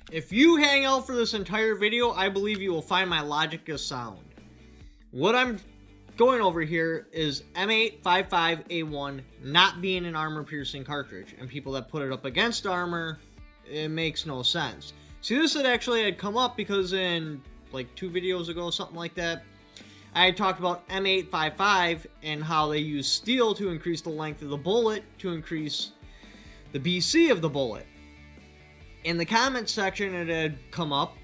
If you hang out for this entire video, I believe you will find my logic is sound. What I'm going over here is M855A1 not being an armor-piercing cartridge, and people that put it up against armor, it makes no sense. See, this had come up because in like 2 videos ago, something like that, I had talked about M855 and how they use steel to increase the length of the bullet to increase the BC of the bullet. In the comment section, it had come up,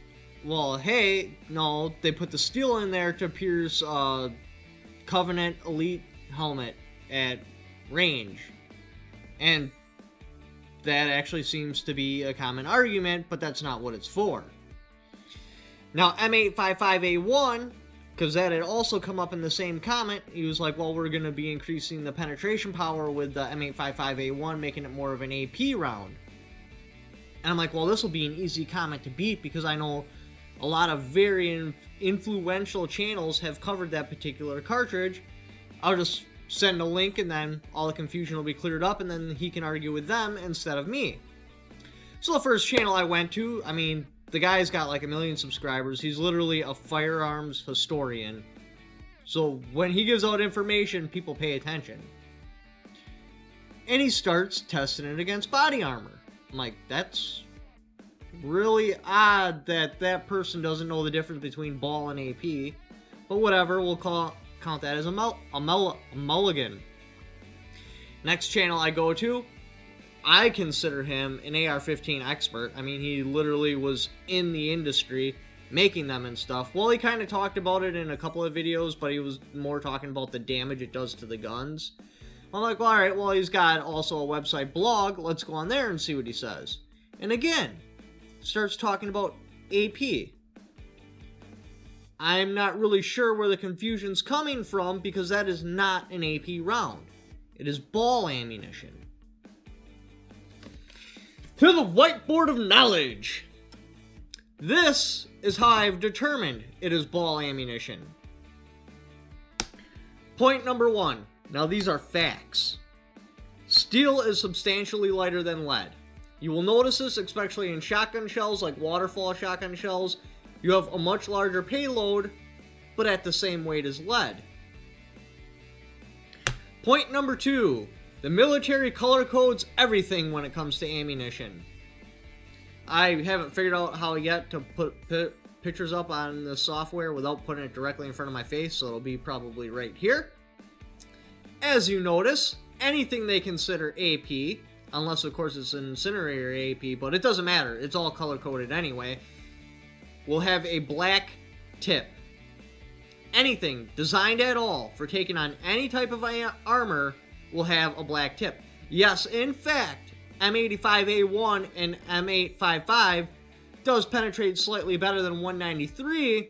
well, hey, no, they put the steel in there to pierce Covenant Elite helmet at range. And that actually seems to be a common argument, but that's not what it's for. Now, M855A1, because that had also come up in the same comment, he was like, well, we're going to be increasing the penetration power with the M855A1, making it more of an AP round. And I'm like, well, this will be an easy comment to beat because I know a lot of very influential channels have covered that particular cartridge. I'll just send a link and then all the confusion will be cleared up and then he can argue with them instead of me. So the first channel I went to, I mean, the guy's got like 1 million subscribers. He's literally a firearms historian. So when he gives out information, people pay attention. And he starts testing it against body armor. I'm like, that's really odd that that person doesn't know the difference between ball and AP. But whatever, we'll count that as a mulligan. Next channel I go to, I consider him an AR-15 expert. I mean, he literally was in the industry making them and stuff. Well, he kind of talked about it in a couple of videos, but he was more talking about the damage it does to the guns. I'm like, well, alright, well, he's got also a website blog. Let's go on there and see what he says. And again, starts talking about AP. I'm not really sure where the confusion's coming from because that is not an AP round. It is ball ammunition. To the whiteboard of knowledge. This is how I've determined it is ball ammunition. Point number 1. Now these are facts. Steel is substantially lighter than lead. You will notice this especially in shotgun shells like waterfall shotgun shells. You have a much larger payload, but at the same weight as lead. Point number 2. The military color codes everything when it comes to ammunition. I haven't figured out how yet to put pictures up on the software without putting it directly in front of my face, so it'll be probably right here. As you notice, anything they consider AP, unless of course it's an incinerator AP, but it doesn't matter, it's all color coded anyway, will have a black tip. Anything designed at all for taking on any type of armor will have a black tip. Yes, in fact, M85A1 and M855 does penetrate slightly better than 193,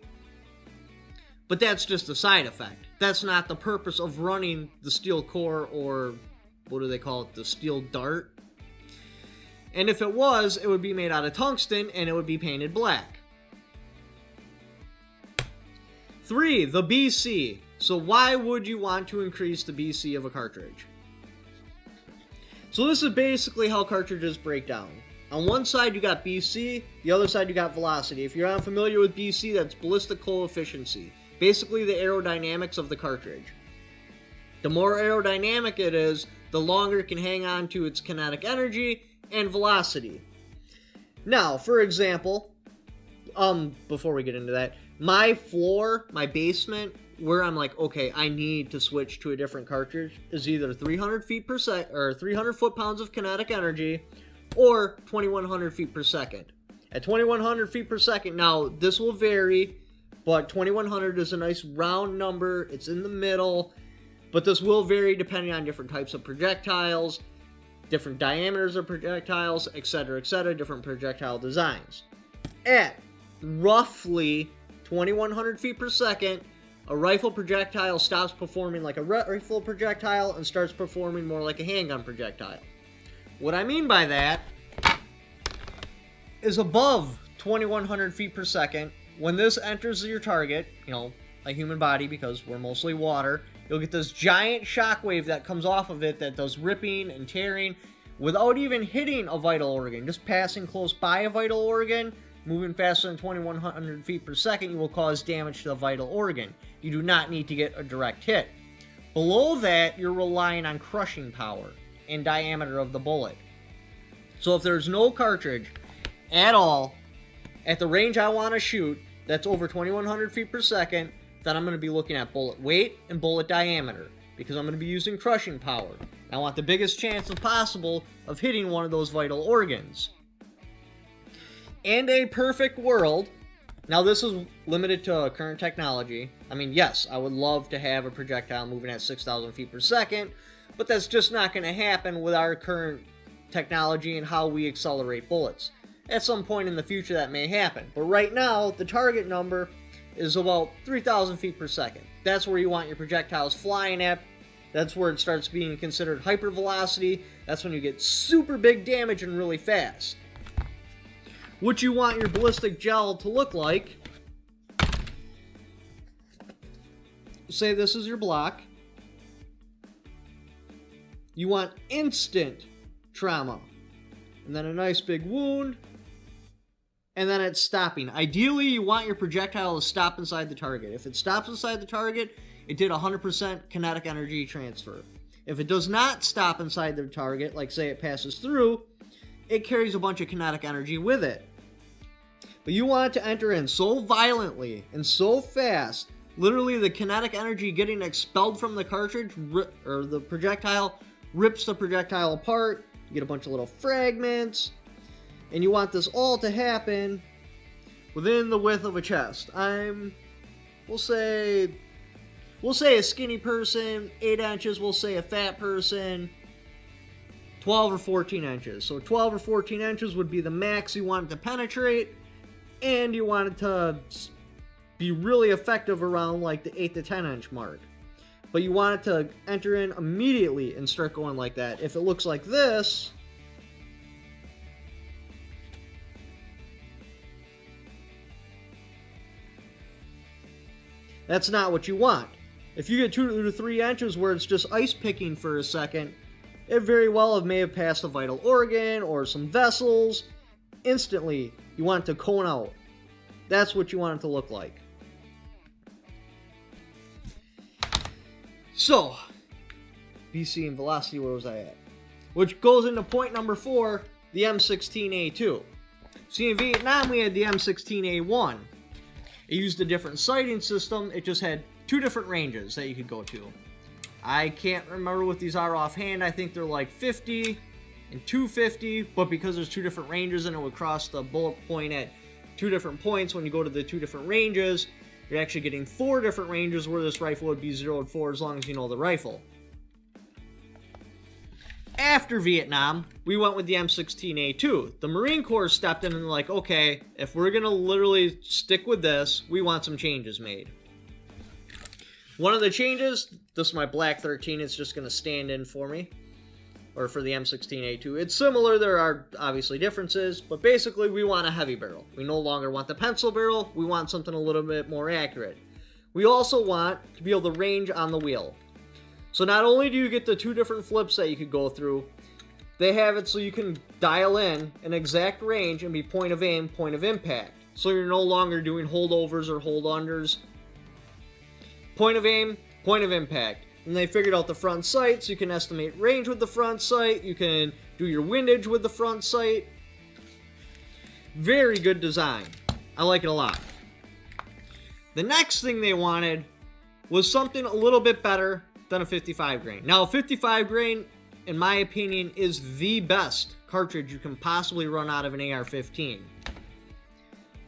but that's just a side effect. That's not the purpose of running the steel core, or what do they call it, the steel dart. And if it was, it would be made out of tungsten and it would be painted black. 3, the BC. So why would you want to increase the BC of a cartridge? So this is basically how cartridges break down. On one side you got BC, the other side you got velocity. If you're unfamiliar with BC, that's ballistic coefficient. Basically the aerodynamics of the cartridge. The more aerodynamic it is, the longer it can hang on to its kinetic energy and velocity. Now, for example, before we get into that, my floor, my basement, where I'm like, okay, I need to switch to a different cartridge, is either 300 feet per second, or 300 foot-pounds of kinetic energy, or 2100 feet per second. At 2100 feet per second, now this will vary, but 2100 is a nice round number. It's in the middle, but this will vary depending on different types of projectiles, different diameters of projectiles, etc., different projectile designs. At roughly 2100 feet per second, a rifle projectile stops performing like a rifle projectile and starts performing more like a handgun projectile. What I mean by that is above 2100 feet per second, when this enters your target, a human body, because we're mostly water, you'll get this giant shockwave that comes off of it that does ripping and tearing. without even hitting a vital organ, just passing close by a vital organ, moving faster than 2100 feet per second, you will cause damage to the vital organ. You do not need to get a direct hit. Below that, you're relying on crushing power and diameter of the bullet. So if there's no cartridge at all at the range I want to shoot that's over 2100 feet per second, then I'm going to be looking at bullet weight and bullet diameter, because I'm going to be using crushing power. I want the biggest chance possible of hitting one of those vital organs. In a perfect world, now this is limited to current technology. I mean, yes, I would love to have a projectile moving at 6,000 feet per second, but that's just not going to happen with our current technology and how we accelerate bullets. At some point in the future that may happen, but right now the target number is about 3,000 feet per second. That's where you want your projectiles flying at. That's where it starts being considered hypervelocity. That's when you get super big damage and really fast. What you want your ballistic gel to look like, say this is your block. You want instant trauma, and then a nice big wound, and then it's stopping. Ideally, you want your projectile to stop inside the target. If it stops inside the target, it did 100% kinetic energy transfer. If it does not stop inside the target, like say it passes through, it carries a bunch of kinetic energy with it. But you want it to enter in so violently and so fast, literally the kinetic energy getting expelled from the cartridge, or the projectile, rips the projectile apart. You get a bunch of little fragments, and you want this all to happen within the width of a chest. We'll say a skinny person, 8 inches. We'll say a fat person, 12 or 14 inches. So 12 or 14 inches would be the max you want it to penetrate, and you want it to be really effective around like the 8 to 10 inch mark. But you want it to enter in immediately and start going like that. If it looks like this, that's not what you want. If you get 2 to 3 inches where it's just ice picking for a second, it very well may have passed a vital organ or some vessels. Instantly, you want it to cone out. That's what you want it to look like. So, BC and velocity, where was I at? Which goes into point number 4, the M16A2. See, in Vietnam, we had the M16A1. It used a different sighting system. It just had 2 different ranges that you could go to. I can't remember what these are offhand. I think they're like 50 and 250, but because there's 2 different ranges and it would cross the bullet point at 2 different points when you go to the 2 different ranges, you're actually getting 4 different ranges where this rifle would be 0 to 4 as long as you know the rifle. After Vietnam, we went with the M16A2. The Marine Corps stepped in and like, okay, if we're going to literally stick with this, we want some changes made. One of the changes, this is my Black 13, it's just going to stand in for me, or for the M16A2. It's similar, there are obviously differences, but basically we want a heavy barrel. We no longer want the pencil barrel, we want something a little bit more accurate. We also want to be able to range on the wheel. So not only do you get the 2 different flips that you could go through, they have it so you can dial in an exact range and be point of aim, point of impact. So you're no longer doing holdovers or hold unders. Point of aim, point of impact. And they figured out the front sight, so you can estimate range with the front sight. You can do your windage with the front sight. Very good design. I like it a lot. The next thing they wanted was something a little bit better than a 55 grain. Now, a 55 grain, in my opinion, is the best cartridge you can possibly run out of an AR-15.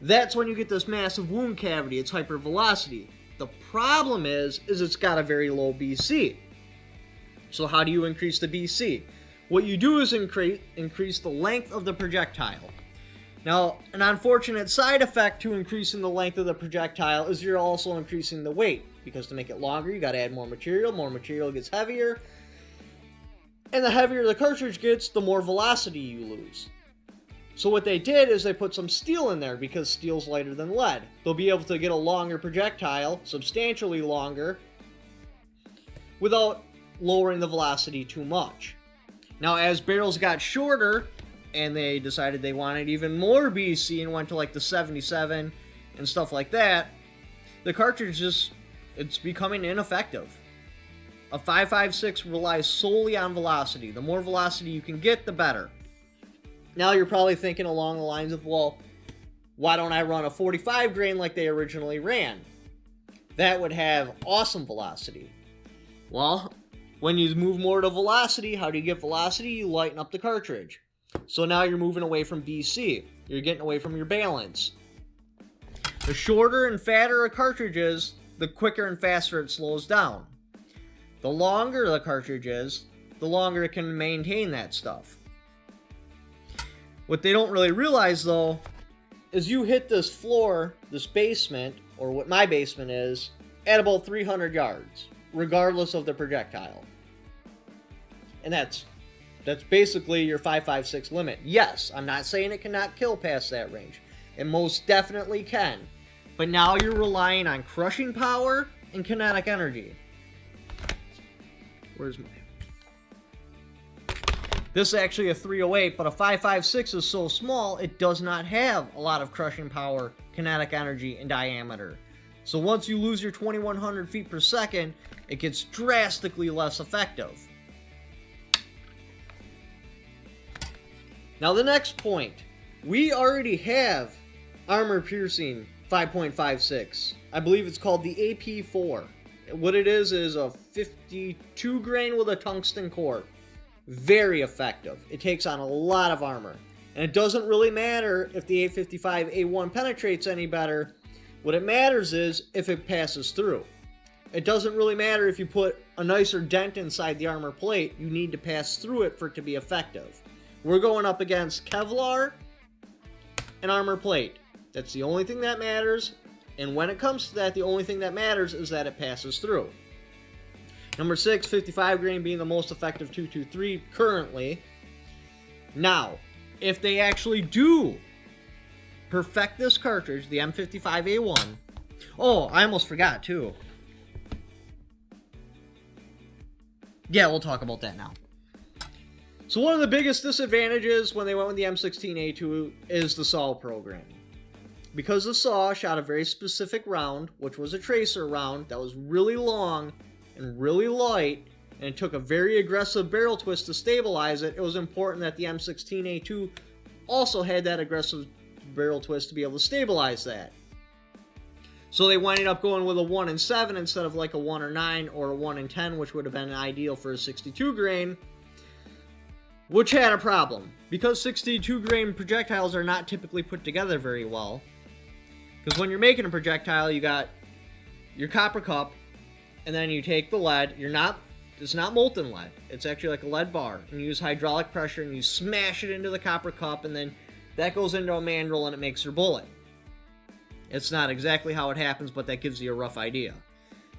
That's when you get this massive wound cavity. It's hypervelocity. The problem is it's got a very low BC. So how do you increase the BC? What you do is increase the length of the projectile. Now, an unfortunate side effect to increasing the length of the projectile is you're also increasing the weight, because to make it longer, you got to add more material gets heavier, and the heavier the cartridge gets, the more velocity you lose. So what they did is they put some steel in there, because steel's lighter than lead. They'll be able to get a longer projectile, substantially longer, without lowering the velocity too much. Now, as barrels got shorter and they decided they wanted even more BC and went to like the 77 and stuff like that, the cartridge it's becoming ineffective. A 5.56 relies solely on velocity. The more velocity you can get, the better. Now you're probably thinking along the lines of, well, why don't I run a 45 grain like they originally ran? That would have awesome velocity. Well, when you move more to velocity, how do you get velocity? You lighten up the cartridge. So now you're moving away from BC. You're getting away from your balance. The shorter and fatter a cartridge is, the quicker and faster it slows down. The longer the cartridge is, the longer it can maintain that stuff. What they don't really realize, though, is you hit this floor, this basement, or what my basement is, at about 300 yards, regardless of the projectile. And that's basically your 5.56 limit. Yes, I'm not saying it cannot kill past that range. It most definitely can. But now you're relying on crushing power and kinetic energy. Where's my... This is actually a 308, but a 5.56 is so small, it does not have a lot of crushing power, kinetic energy, and diameter. So once you lose your 2100 feet per second, it gets drastically less effective. Now the next point. We already have armor-piercing 5.56. I believe it's called the AP4. What it is a 52 grain with a tungsten core. Very effective. It takes on a lot of armor. And it doesn't really matter if the 855A1 penetrates any better. What it matters is if it passes through. It doesn't really matter if you put a nicer dent inside the armor plate. You need to pass through it for it to be effective. We're going up against Kevlar and armor plate. That's the only thing that matters. And when it comes to that, the only thing that matters is that it passes through. Number 6, 55 grain being the most effective .223 currently. Now, if they actually do perfect this cartridge, the M55A1... Oh, I almost forgot, too. Yeah, we'll talk about that now. So one of the biggest disadvantages when they went with the M16A2 is the SAW program. Because the SAW shot a very specific round, which was a tracer round that was really long and really light, and it took a very aggressive barrel twist to stabilize it, it was important that the M16A2 also had that aggressive barrel twist to be able to stabilize that. So they winded up going with a 1 in 7 instead of like a 1 or 9 or a 1 in 10, which would have been ideal for a 62 grain, which had a problem. Because 62 grain projectiles are not typically put together very well. Because when you're making a projectile, you got your copper cup, and then you take the lead. It's not molten lead. It's actually like a lead bar. And you use hydraulic pressure, and you smash it into the copper cup, and then that goes into a mandrel, and it makes your bullet. It's not exactly how it happens, but that gives you a rough idea.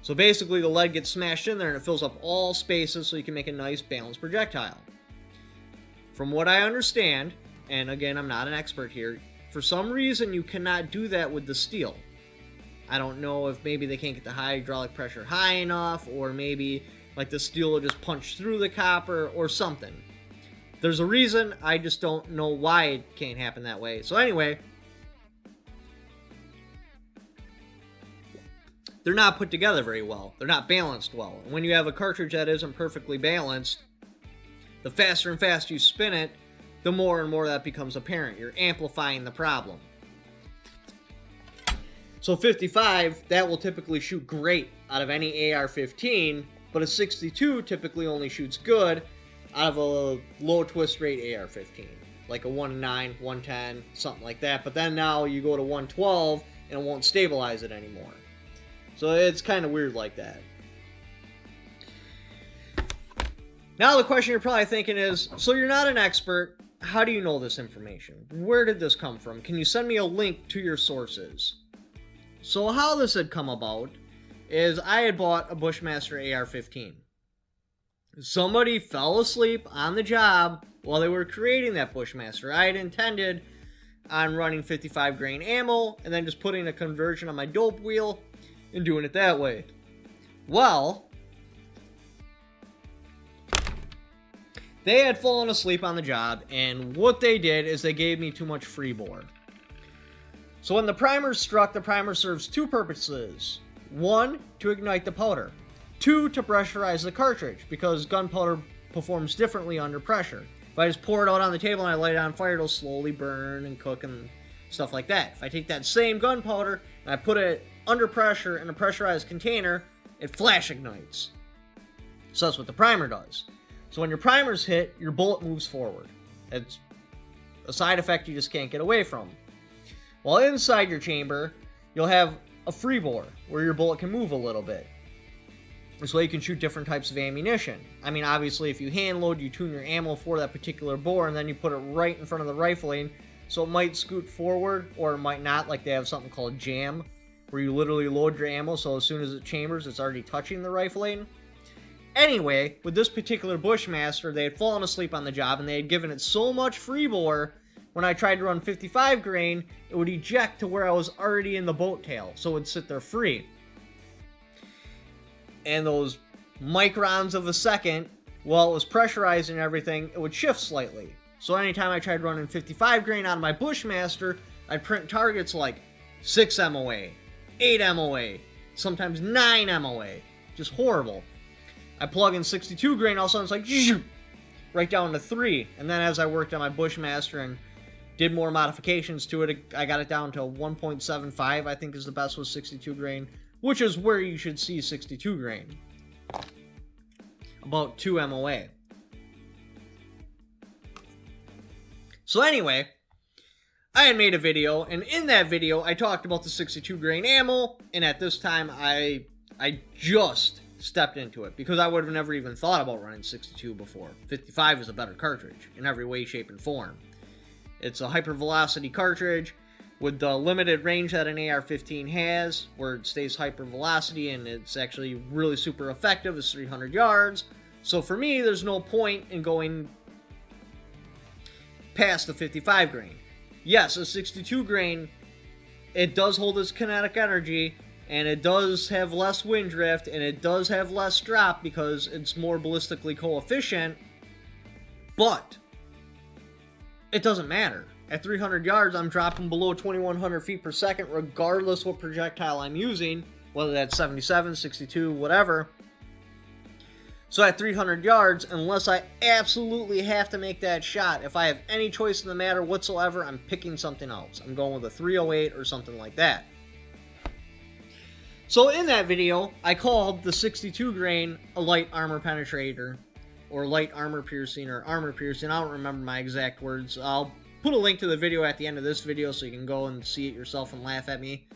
So basically, the lead gets smashed in there, and it fills up all spaces so you can make a nice balanced projectile. From what I understand, and again, I'm not an expert here, for some reason you cannot do that with the steel. I don't know if maybe they can't get the hydraulic pressure high enough, or maybe like the steel will just punch through the copper or something. There's a reason, I just don't know why it can't happen that way. So anyway, they're not put together very well. They're not balanced well. And when you have a cartridge that isn't perfectly balanced, the faster and faster you spin it, the more and more that becomes apparent. You're amplifying the problem. So 55, that will typically shoot great out of any AR-15, but a 62 typically only shoots good out of a low twist rate AR-15. Like a 1-9, 110, something like that. But then now you go to 112 and it won't stabilize it anymore. So it's kind of weird like that. Now the question you're probably thinking is, so you're not an expert, how do you know this information? Where did this come from? Can you send me a link to your sources? So how this had come about is I had bought a Bushmaster AR-15. Somebody fell asleep on the job while they were creating that Bushmaster. I had intended on running 55 grain ammo and then just putting a conversion on my dope wheel and doing it that way. Well, They had fallen asleep on the job, and what they did is they gave me too much free bore. So when the primer struck, the primer serves two purposes. One, to ignite the powder. Two, to pressurize the cartridge, because gunpowder performs differently under pressure. If I just pour it out on the table and I light it on fire, it'll slowly burn and cook and stuff like that. If I take that same gunpowder and I put it under pressure in a pressurized container, it flash ignites. So that's what the primer does. So when your primer's hit, your bullet moves forward. It's a side effect you just can't get away from. While inside your chamber, you'll have a free bore where your bullet can move a little bit. This way you can shoot different types of ammunition. I mean, obviously, if you hand load, you tune your ammo for that particular bore, and then you put it right in front of the rifling, so it might scoot forward, or it might not, like they have something called jam, where you literally load your ammo, so as soon as it chambers, it's already touching the rifling. Anyway, with this particular Bushmaster, they had fallen asleep on the job, and they had given it so much free bore, when I tried to run 55 grain, it would eject to where I was already in the boat tail, so it would sit there free. And those microns of a second, while it was pressurized and everything, it would shift slightly. So anytime I tried running 55 grain on my Bushmaster, I'd print targets like 6 MOA, 8 MOA, sometimes 9 MOA. Just horrible. I plug in 62 grain, all of a sudden it's like, right down to 3. And then as I worked on my Bushmaster and did more modifications to it, I got it down to 1.75, I think is the best with 62 grain, which is where you should see 62 grain. About 2 MOA. So anyway, I had made a video, and in that video, I talked about the 62 grain ammo, and at this time, I just stepped into it, because I would have never even thought about running 62 before. 55 is a better cartridge, in every way, shape, and form. It's a hypervelocity cartridge, with the limited range that an AR-15 has, where it stays hypervelocity, and it's actually really super effective, it's 300 yards. So for me, there's no point in going past the 55 grain. Yes, a 62 grain, it does hold its kinetic energy, and it does have less wind drift, and it does have less drop because it's more ballistically coefficient, but it doesn't matter. At 300 yards, I'm dropping below 2,100 feet per second, regardless what projectile I'm using, whether that's 77, 62, whatever. So at 300 yards, unless I absolutely have to make that shot, if I have any choice in the matter whatsoever, I'm picking something else. I'm going with a 308 or something like that. So in that video, I called the 62 grain a light armor penetrator, or light armor piercing, or armor piercing. I don't remember my exact words. I'll put a link to the video at the end of this video so you can go and see it yourself and laugh at me.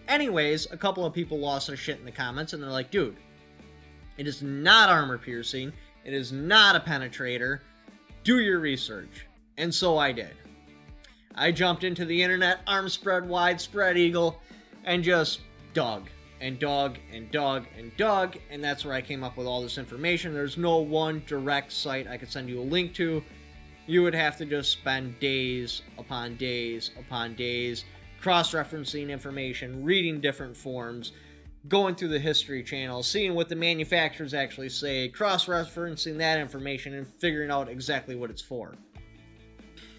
Anyways, a couple of people lost their shit in the comments, and they're like, dude, it is not armor piercing. It is not a penetrator. Do your research. And so I did. I jumped into the internet, arms spread wide, spread eagle, and just dug and dug and dug and dug, and that's where I came up with all this information. There's no one direct site I could send you a link to. You would have to just spend days upon days upon days cross-referencing information, reading different forums, going through the history channel, seeing what the manufacturers actually say, cross-referencing that information, and figuring out exactly what it's for.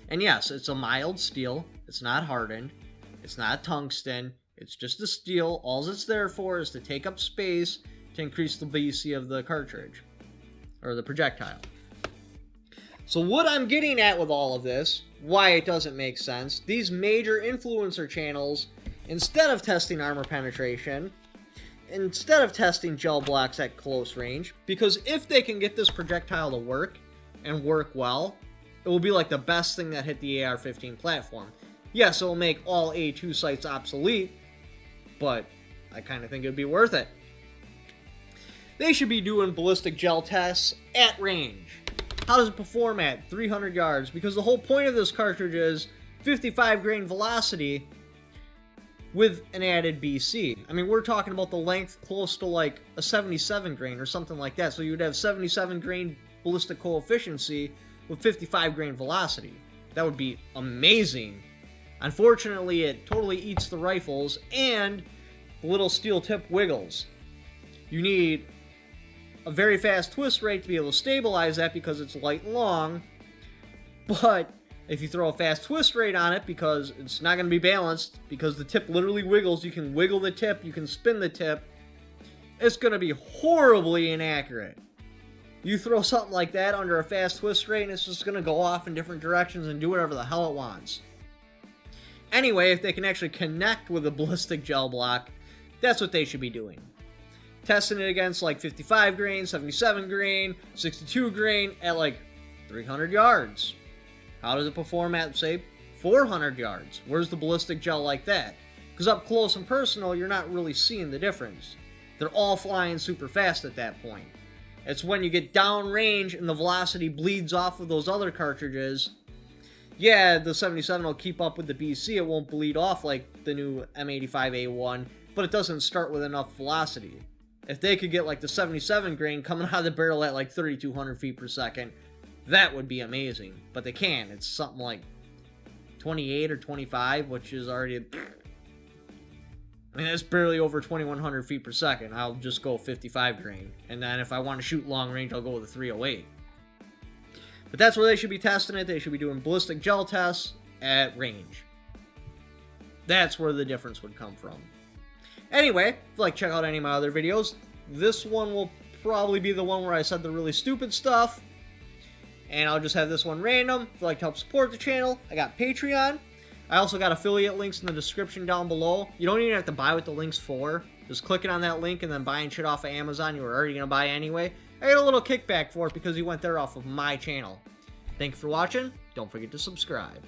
And yes, it's a mild steel. It's not hardened. It's not tungsten. It's just a steel. All it's there for is to take up space to increase the BC of the cartridge, or the projectile. So what I'm getting at with all of this, why it doesn't make sense, these major influencer channels, instead of testing armor penetration, instead of testing gel blocks at close range, because if they can get this projectile to work, and work well, it will be like the best thing that hit the AR-15 platform. Yes, it will make all A2 sights obsolete, but I kind of think it would be worth it. They should be doing ballistic gel tests at range. How does it perform at 300 yards? Because the whole point of this cartridge is 55 grain velocity with an added BC. I mean, we're talking about the length close to like a 77 grain or something like that. So you would have 77 grain ballistic coefficiency with 55 grain velocity. That would be amazing. Unfortunately, it totally eats the rifles, and the little steel tip wiggles. You need a very fast twist rate to be able to stabilize that because it's light and long. But if you throw a fast twist rate on it, because it's not going to be balanced, because the tip literally wiggles, you can wiggle the tip, you can spin the tip, it's going to be horribly inaccurate. You throw something like that under a fast twist rate, and it's just going to go off in different directions and do whatever the hell it wants. Anyway, if they can actually connect with a ballistic gel block, that's what they should be doing. Testing it against like 55 grain, 77 grain, 62 grain at like 300 yards. How does it perform at, say, 400 yards? Where's the ballistic gel like that? Because up close and personal, you're not really seeing the difference. They're all flying super fast at that point. It's when you get downrange and the velocity bleeds off of those other cartridges. Yeah, the 77 will keep up with the BC. It won't bleed off like the new M85A1, but it doesn't start with enough velocity. If they could get like the 77 grain coming out of the barrel at like 3,200 feet per second, that would be amazing. But they can't. It's something like 28 or 25, which is already... I mean, that's barely over 2,100 feet per second. I'll just go 55 grain. And then if I want to shoot long range, I'll go with a 308. But that's where they should be testing it. They should be doing ballistic gel tests at range. That's where the difference would come from. Anyway, if you'd like to check out any of my other videos, this one will probably be the one where I said the really stupid stuff. And I'll just have this one random. If you'd like to help support the channel, I got Patreon. I also got affiliate links in the description down below. You don't even have to buy what the link's for. Just clicking on that link and then buying shit off of Amazon you were already going to buy anyway. I get a little kickback for it because you went there off of my channel. Thank you for watching. Don't forget to subscribe.